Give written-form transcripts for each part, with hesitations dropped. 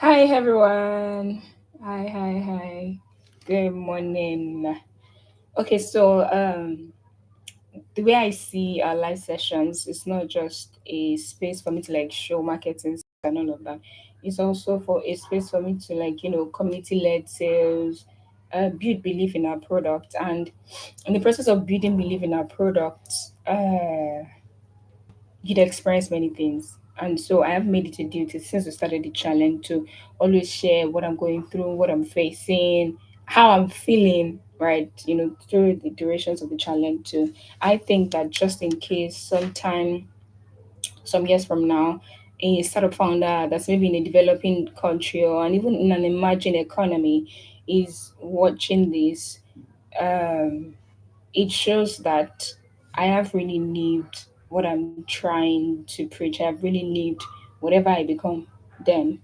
Hi everyone. Hi. Good morning. Okay, so the way I see our live sessions is not just a space for me to like show marketing and all of that. It's also for a space for me to like community led sales, build belief in our product, and in the process of building belief in our product, you'd experience many things. And so I have made it a duty since we started the challenge to always share what I'm going through, what I'm facing, how I'm feeling, right? Through the durations of the challenge too. I think that just in case sometime, some years from now, a startup founder that's maybe in a developing country or and even in an emerging economy is watching this, um, it shows that I have really lived what I'm trying to preach. I have really lived whatever I become then.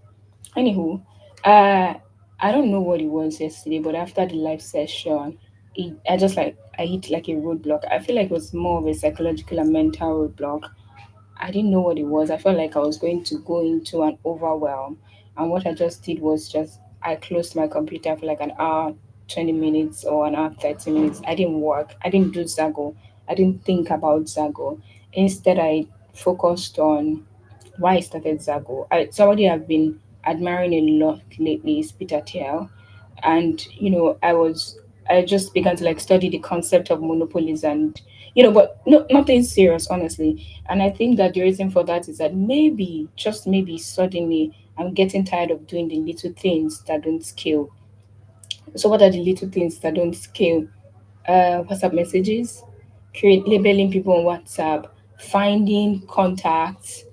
Anywho, uh, I don't know what it was yesterday, but after the live session, I hit like a roadblock. I feel like it was more of a psychological and mental roadblock. I didn't know what it was. I felt like I was going to go into an overwhelm. And what I just did was just I closed my computer for like an hour, 20 minutes or an hour, 30 minutes. I didn't work. I didn't do Zago. I didn't think about Zago. Instead, I focused on why I started Zago. Somebody I've been admiring a lot lately is Peter Thiel, and I just began to like study the concept of monopolies and but no, nothing serious honestly. And I think that the reason for that is that maybe just maybe suddenly I'm getting tired of doing the little things that don't scale. So what are the little things that don't scale? WhatsApp messages, create labeling people on WhatsApp, finding contacts,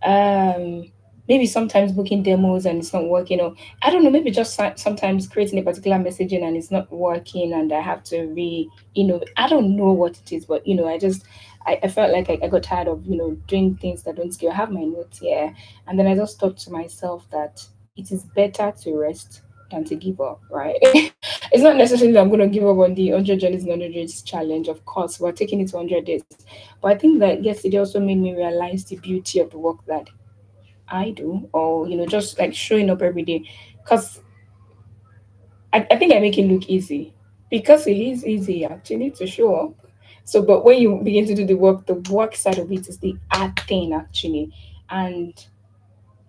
um maybe sometimes booking demos and it's not working, or I don't know, maybe just sometimes creating a particular messaging and it's not working and I have to I don't know what it is, but I felt like I got tired of doing things that don't scale. I have my notes here, and then I just thought to myself that it is better to rest than to give up, right? It's not necessarily that I'm going to give up on the 100 journeys and 100 days challenge. Of course, we're taking it to 100 days, but I think that yesterday also made me realize the beauty of the work that I do, or just like showing up every day. Because I think I make it look easy, because it is easy actually to show up. So, but when you begin to do the work side of it is the art thing actually. And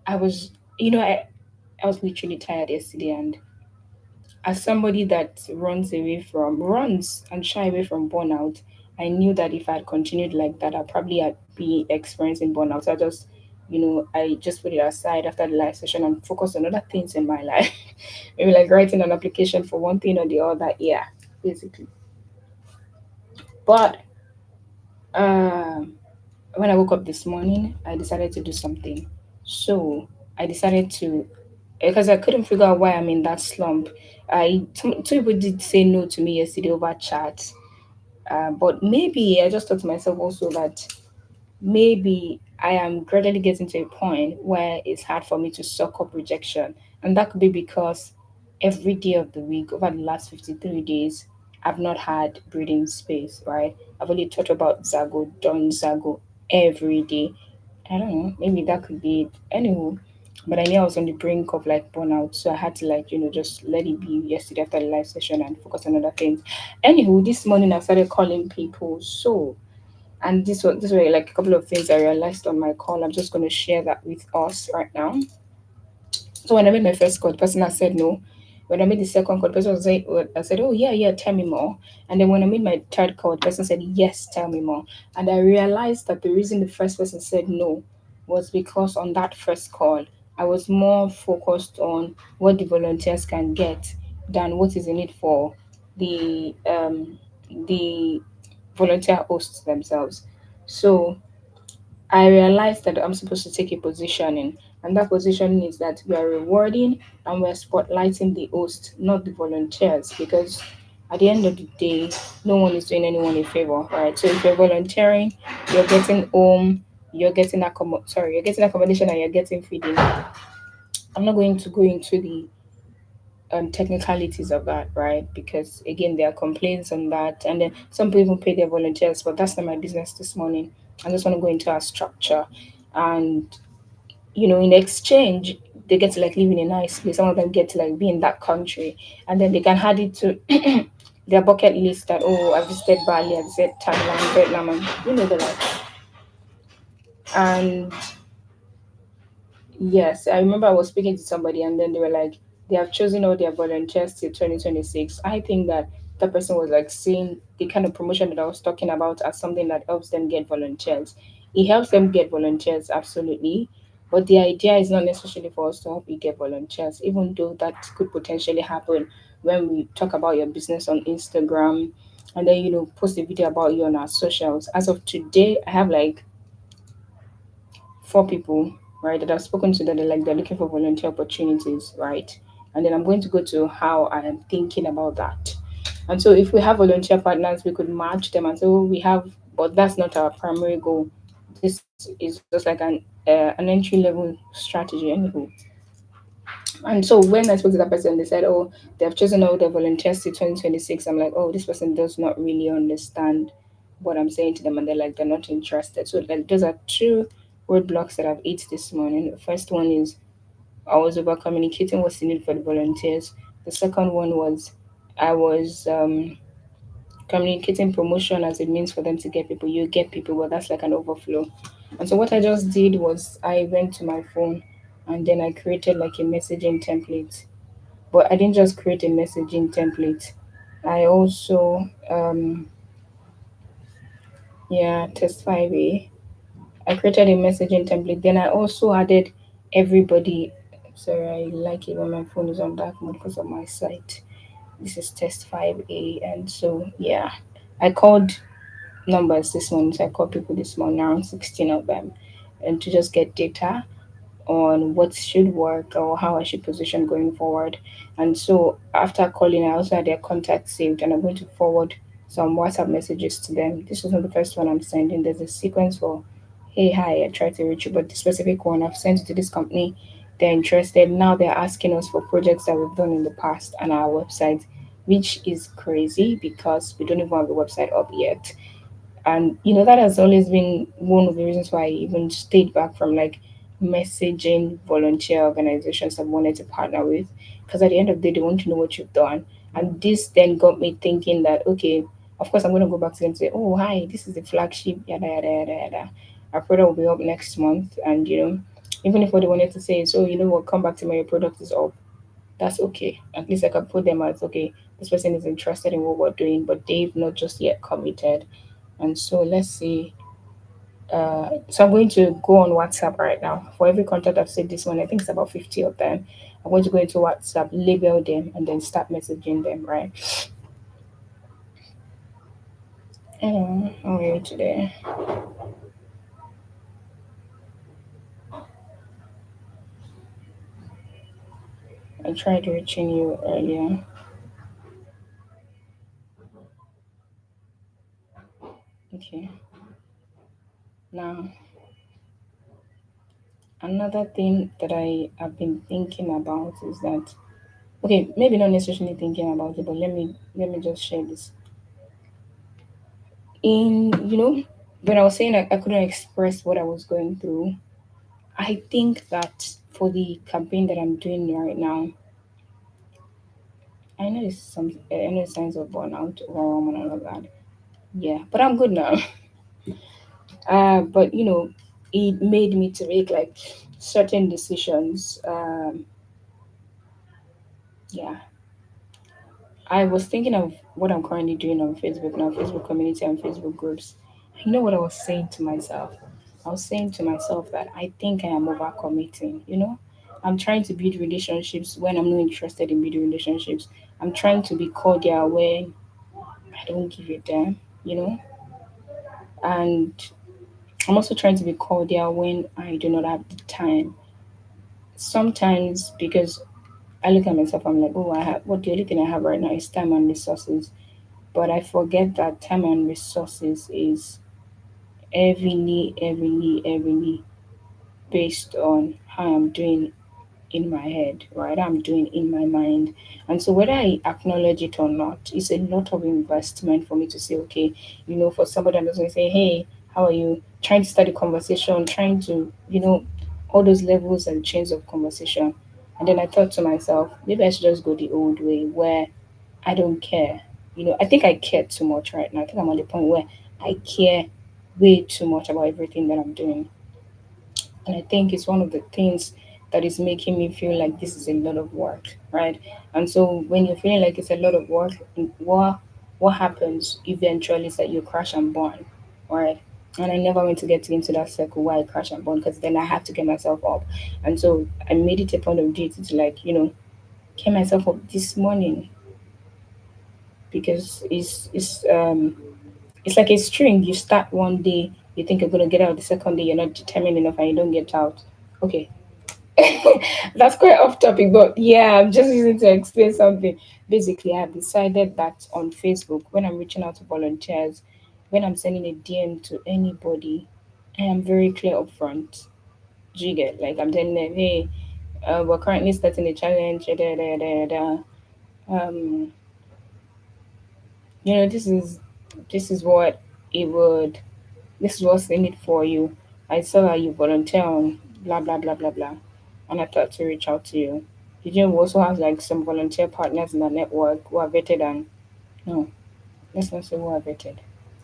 I was, I was literally tired yesterday, and as somebody that runs and shy away from burnout, I knew that if I had continued like that, I'd probably had be experiencing burnout. So I just put it aside after the live session and focused on other things in my life. Maybe like writing an application for one thing or the other. Yeah, basically. But um when I woke up this morning, I decided to do something. So I decided to, because I couldn't figure out why I'm in that slump. Two people did say no to me yesterday over chat, but maybe I just thought to myself also that maybe I am gradually getting to a point where it's hard for me to suck up rejection. And that could be because every day of the week, over the last 53 days, I've not had breathing space, right? I've only thought about Zago, done Zago every day. I don't know, maybe that could be it. Anywho, but I knew I was on the brink of like burnout, so I had to like, just let it be yesterday after the live session and focus on other things. Anywho, this morning I started calling people. So and this were like a couple of things I realized on my call. I'm just going to share that with us right now. So when I made my first call, the person had said no. When I made the second call, the person was saying, I said, oh, yeah, tell me more. And then when I made my third call, the person said, yes, tell me more. And I realized that the reason the first person said no was because on that first call, I was more focused on what the volunteers can get than what is in it for the volunteer hosts themselves. So I realized that I'm supposed to take a positioning, and that positioning is that we are rewarding and we're spotlighting the host, not the volunteers, because at the end of the day, no one is doing anyone a favor, right? So if you're volunteering, you're getting home, you're getting accommodation, and you're getting feeding. I'm not going to go into the technicalities of that, right? Because again, there are complaints on that, and then some people pay their volunteers, but that's not my business this morning. I just want to go into our structure, and in exchange, they get to like live in a nice place. Some of them get to like be in that country, and then they can add it to their bucket list that, oh, I visited Bali, I visited Thailand, Vietnam, and the like. And yes, I remember I was speaking to somebody, and then they were like, they have chosen all their volunteers till 2026. I think that that person was like seeing the kind of promotion that I was talking about as something that helps them get volunteers. It helps them get volunteers, absolutely. But the idea is not necessarily for us to help you get volunteers, even though that could potentially happen when we talk about your business on Instagram and then, post a video about you on our socials. As of today, I have like 4 people, right, that I've spoken to that they're looking for volunteer opportunities, right? And then I'm going to go to how I am thinking about that. And so if we have volunteer partners, we could match them and say, oh, we have, but that's not our primary goal. This is just like an entry level strategy, anywho. And so when I spoke to that person, they said, oh, they have chosen all their volunteers to 2026. I'm like, oh, this person does not really understand what I'm saying to them. And they're like, they're not interested. So like those are two roadblocks that I've hit this morning. The first one is I was over communicating what's needed for the volunteers. The second one was I was communicating promotion as it means for them to get people. You get people, but that's like an overflow. And so what I just did was I went to my phone and then I created like a messaging template. But I didn't just create a messaging template. I also test 5A. I created a messaging template. Then I also added everybody. Sorry, I like it when my phone is on dark mode because of my site. This is test 5A. And so, yeah, I called numbers this morning. So I called people this morning, around 16 of them, and to just get data on what should work or how I should position going forward. And so after calling, I also had their contact saved, and I'm going to forward some WhatsApp messages to them. This is not the first one I'm sending. There's a sequence for, hey, hi, I tried to reach you, but the specific one I've sent it to this company. They're interested. Now they're asking us for projects that we've done in the past on our website, which is crazy because we don't even have the website up yet. And that has always been one of the reasons why I even stayed back from like messaging volunteer organizations I wanted to partner with, because at the end of the day they want to know what you've done. And this then got me thinking that, okay, of course I'm going to go back to them and say, oh, hi, this is the flagship, yada yada yada yada, our product will be up next month. And even if what they wanted to say is, oh, you know what, come back to me, your product is up, that's okay. At least I can put them as, okay, this person is interested in what we're doing, but they've not just yet committed. And so let's see. So I'm going to go on WhatsApp right now. For every contact I've said this one, I think it's about 50 of them. I'm going to go into WhatsApp, label them, and then start messaging them, right? Hello, how are you today? I tried reaching you earlier. Okay. Now, another thing that I have been thinking about is that, okay, maybe not necessarily thinking about it, but let me just share this. In when I was saying I couldn't express what I was going through, I think that for the campaign that I'm doing right now, I know it's signs of burnout, overwhelm, and all of that. Yeah, but I'm good now. But it made me to make like certain decisions. Yeah, I was thinking of what I'm currently doing on Facebook now, Facebook community and Facebook groups. You know what I was saying to myself? I was saying to myself that I think I am overcommitting. I'm trying to build relationships when I'm not interested in building relationships. I'm trying to be cordial when I don't give a damn, you know? And I'm also trying to be cordial when I do not have the time. Sometimes because I look at myself, I'm like, oh, the only thing I have right now is time and resources. But I forget that time and resources is heavily based on how I'm doing in my head, right? I'm doing in my mind. And so whether I acknowledge it or not, it's a lot of investment for me to say, okay, for somebody I'm just going to say, hey, how are you? Trying to start a conversation, trying to, all those levels and chains of conversation. And then I thought to myself, maybe I should just go the old way where I don't care. I think I care too much right now. I think I'm at the point where I care way too much about everything that I'm doing. And I think it's one of the things that is making me feel like this is a lot of work, right? And so when you're feeling like it's a lot of work, what happens eventually is that you crash and burn, right? And I never want to get into that circle where I crash and burn because then I have to get myself up. And so I made it a point of duty to like, get myself up this morning because it's like a string. You start one day, you think you're gonna get out. The second day, you're not determined enough, and you don't get out. Okay, that's quite off topic, but yeah, I'm just using to explain something. Basically, I've decided that on Facebook, when I'm reaching out to volunteers, when I'm sending a DM to anybody, I am very clear upfront. Do you get, like, I'm telling them, hey, we're currently starting a challenge. Da, da, da, da, da. Um, this is what it would. This is what's in it for you. I saw that you volunteer on blah blah blah blah blah, and I thought to reach out to you. Did you also have like some volunteer partners in the network who are vetted and no, let's not say who are vetted.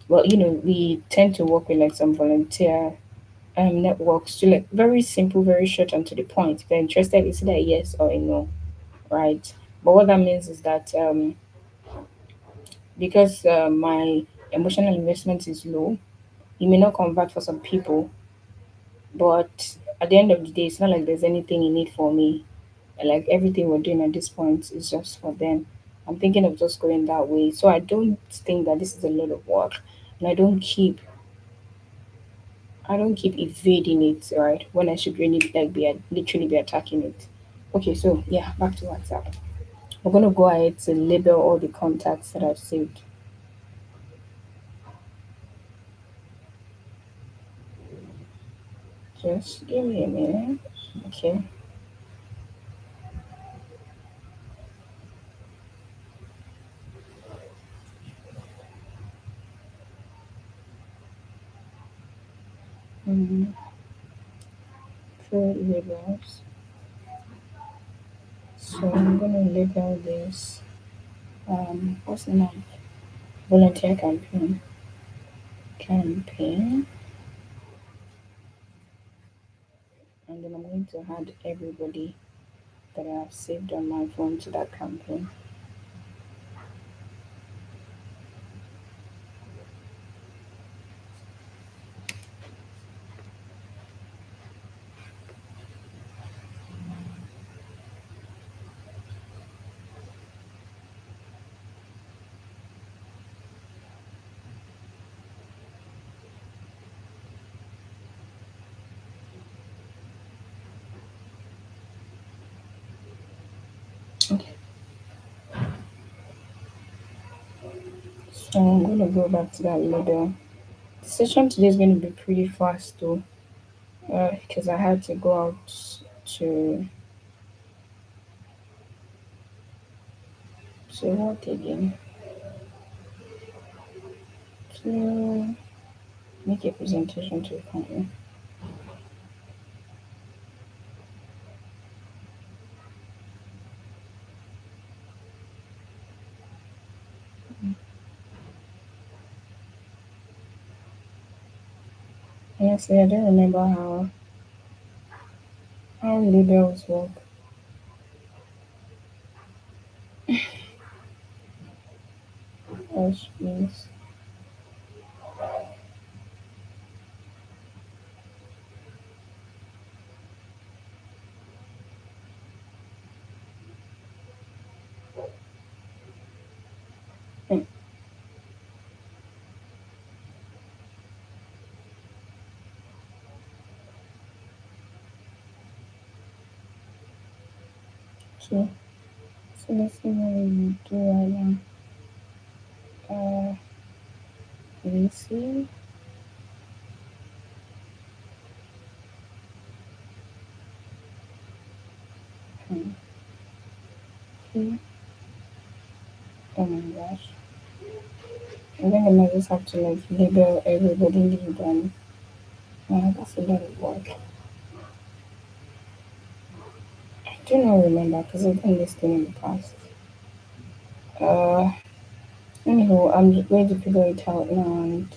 Well, we tend to work with like some volunteer networks to like very simple, very short and to the point. If they're interested, it's either a yes or a no, right? But what that means is that because my emotional investment is low, it may not convert for some people, but at the end of the day, it's not like there's anything in it for me. Like everything we're doing at this point is just for them. I'm thinking of just going that way. So I don't think that this is a lot of work. And I don't keep evading it, right? When I should really like literally be attacking it. Okay, so yeah, back to WhatsApp. We're gonna go ahead to label all the contacts that I've saved. Just give me a minute. Okay. Mm-hmm. Create labels. So I'm gonna label this. What's the name? Volunteer campaign. Campaign. And then I'm going to add everybody that I have saved on my phone to that campaign. Okay, so I'm going to go back to that label. The session today is going to be pretty fast though, because I had to go out to what again? To make a presentation to a company. Honestly, I don't remember how labels work. Gosh, please. Mm, Okay, so let's see what we do right now. Lacey. Hmm. Okay. Oh my gosh. I think I might just have to like label everybody individually. That's a lot of work. do not remember because I've done this thing in the past. Uh, Anyhow, I'm just going to figure it out now, and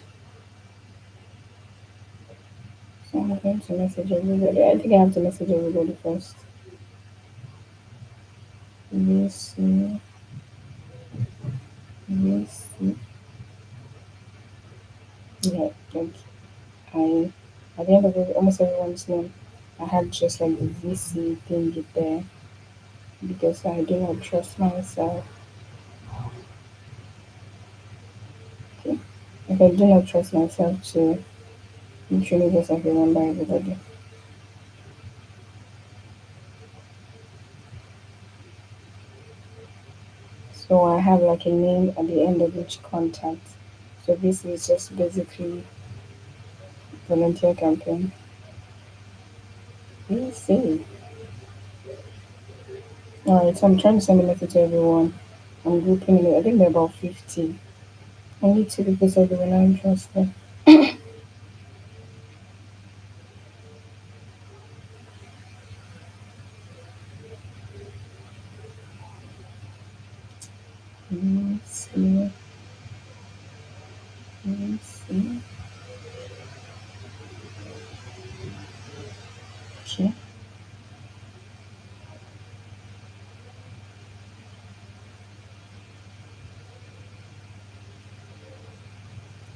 so I'm going to message everybody. I think I have to message everybody first. Yes, yes, yeah. Like I, at the end of it, almost everyone's name, I had just like the VC thing there because I do not trust myself. Okay. If I do not trust myself to literally just like remember everybody. So I have like a name at the end of each contact. So this is just basically volunteer campaign. We see. Alright, so I'm trying to send a message to everyone. I'm grouping it. I think there are about 50. Only two people said they were not interested. Let's see. Let's see. Okay.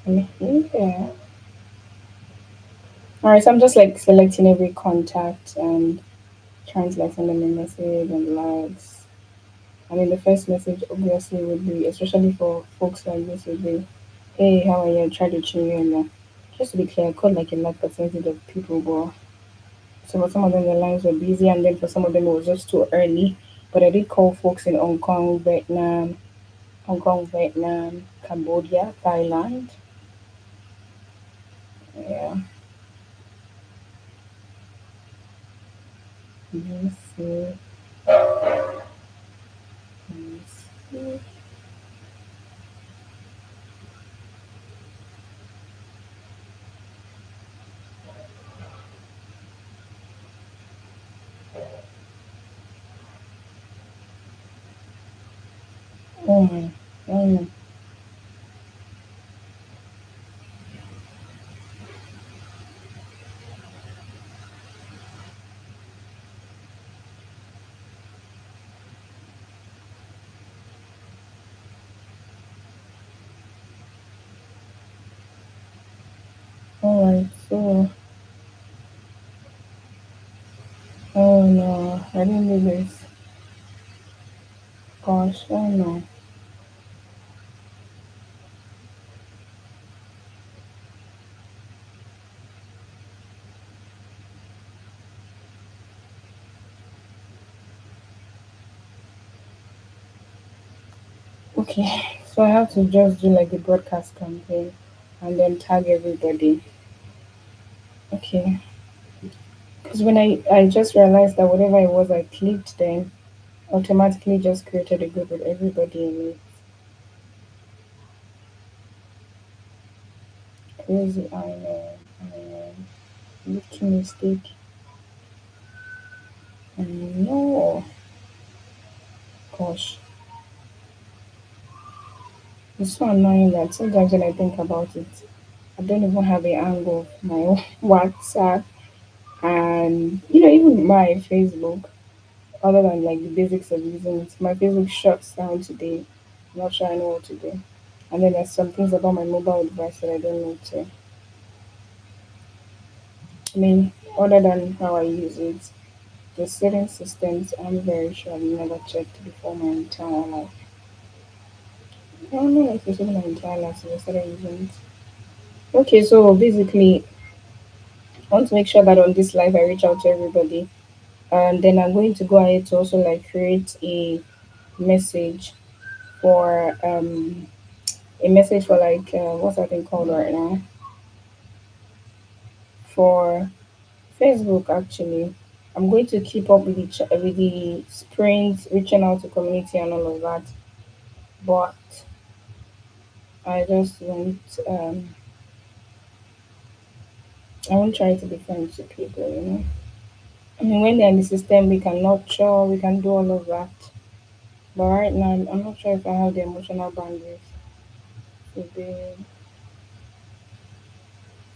I'm here. Alright, so I'm just like selecting every contact and trying to like send them a message and likes. I mean, the first message obviously would be, especially for folks like this, would be, "Hey, how are you? Try to tune you in." Just to be clear, I called like a large percentage of people, but so for some of them the lines were busy, and then for some of them it was just too early. But I did call folks in Hong Kong, Vietnam, Cambodia, Thailand. Yeah, let see. Let see. Oh my, oh my. All right, so oh no, I didn't do this. Gosh, oh no. Okay, so I have to just do like the broadcast campaign and then tag everybody. Okay, because when I just realized that whatever it was I clicked then automatically just created a group with everybody in it. Crazy, I know. Little mistake. I know. Gosh, it's so annoying that sometimes when I think about it, I don't even have a angle of my own WhatsApp and even my Facebook. Other than like the basics of using it, my Facebook shuts down today. I'm not sure I know what to do. And then there's some things about my mobile device that I don't know to. I mean, other than how I use it, the certain systems I'm very sure I've never checked before my entire life. I don't know if it's even my entire life since I started using it. Okay, so basically, I want to make sure that on this live I reach out to everybody. And then I'm going to go ahead to also like create message for a message for like what's that thing called right now? For Facebook actually. I'm going to keep up with with the sprints, reaching out to community and all of that. But um I won't try to be friends with people. I mean, when they're in the system, we can nurture, we can do all of that. But right now, I'm not sure if I have the emotional bandwidth to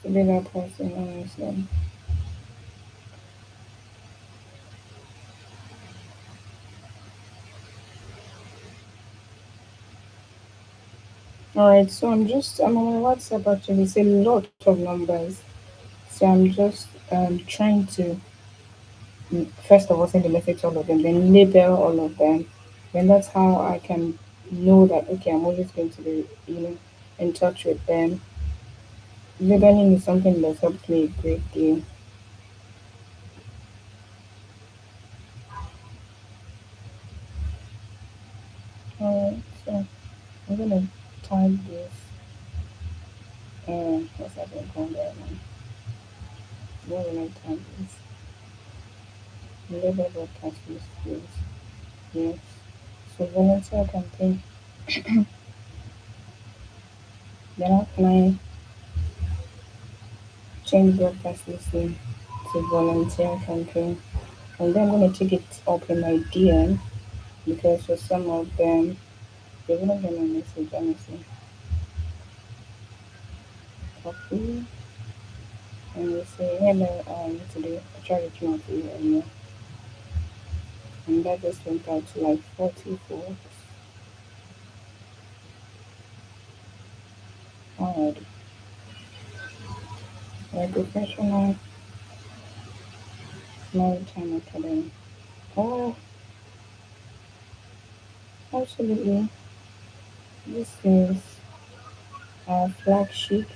be that person, honestly. All right, so I'm on my WhatsApp actually. It's a lot of numbers. So I'm just trying to first of all send a message to all of them, then label all of them. Then that's how I can know that okay, I'm always going to be in touch with them. Labeling is something that's helped me a great deal. All right, so I'm gonna type this. What's that thing called there now? Where will I type this? Label broadcast list, please. Yes. So volunteer campaign. Then how can I change broadcast listing to volunteer campaign? And then I'm gonna take it up in my DM because for some of them they wouldn't get my message honestly. Copy and we say hello today I tried reaching out to you earlier and that just went out to like 40 folks. Alright. Like professional maritime academy. Oh, absolutely. This is our flagship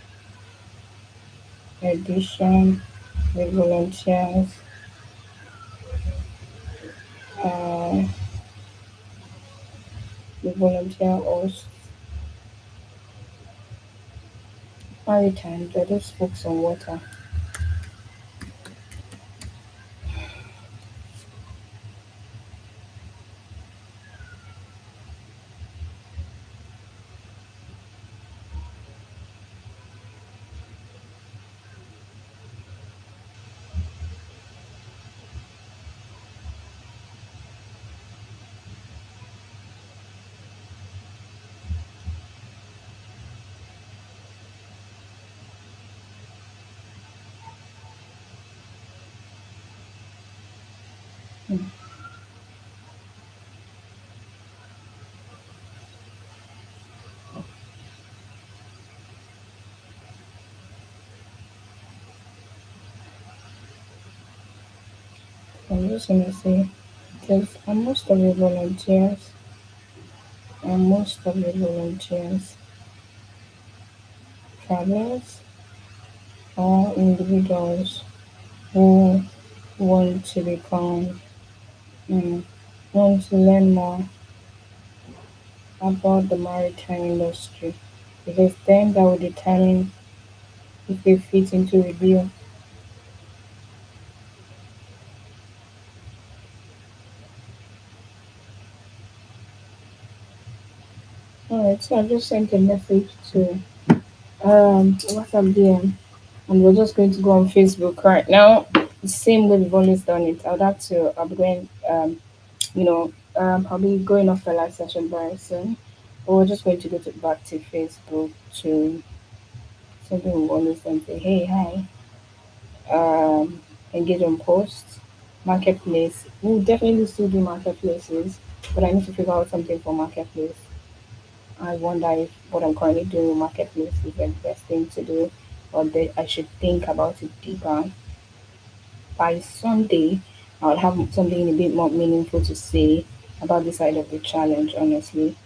edition with volunteers, uh, the volunteer hosts, maritime, they're just folks on water. Hmm. I'm just gonna say, because most of the volunteers, most of the volunteers, travelers, or individuals who want to become, mm, want to learn more about the maritime industry, because then that will determine if they fit into the bill. Alright, so I just sent a message to WhatsApp DM, and we're just going to go on Facebook right now. The same way we've always done it. I would have to. I'll be going. You know, I'll be going off the live session very soon. But we're just going to go back to Facebook to something we always and say, hey, hi, um, engage on posts, marketplace. We'll definitely still do marketplaces, but I need to figure out something for marketplace. I wonder if what I'm currently doing with marketplace is the best thing to do, or that I should think about it deeper. By Sunday, I'll have something a bit more meaningful to say about this side of the challenge, honestly.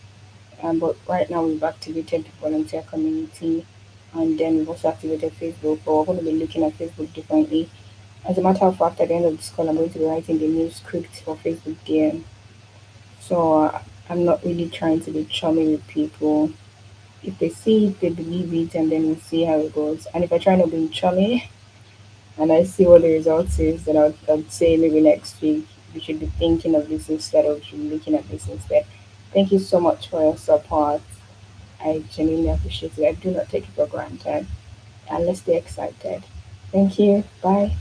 But right now, we've activated the volunteer community and then we've also activated Facebook, but we're going to be looking at Facebook differently. As a matter of fact, at the end of this call, I'm going to be writing the new script for Facebook DM. So I'm not really trying to be chummy with people. If they see it, they believe it, and then we'll see how it goes. And if I try not being chummy, and I see what the results is, then I'd say maybe next week we should be thinking of this instead of should be looking at this instead. Thank you so much for your support. I genuinely appreciate it. I do not take it for granted. And let's stay excited. Thank you. Bye.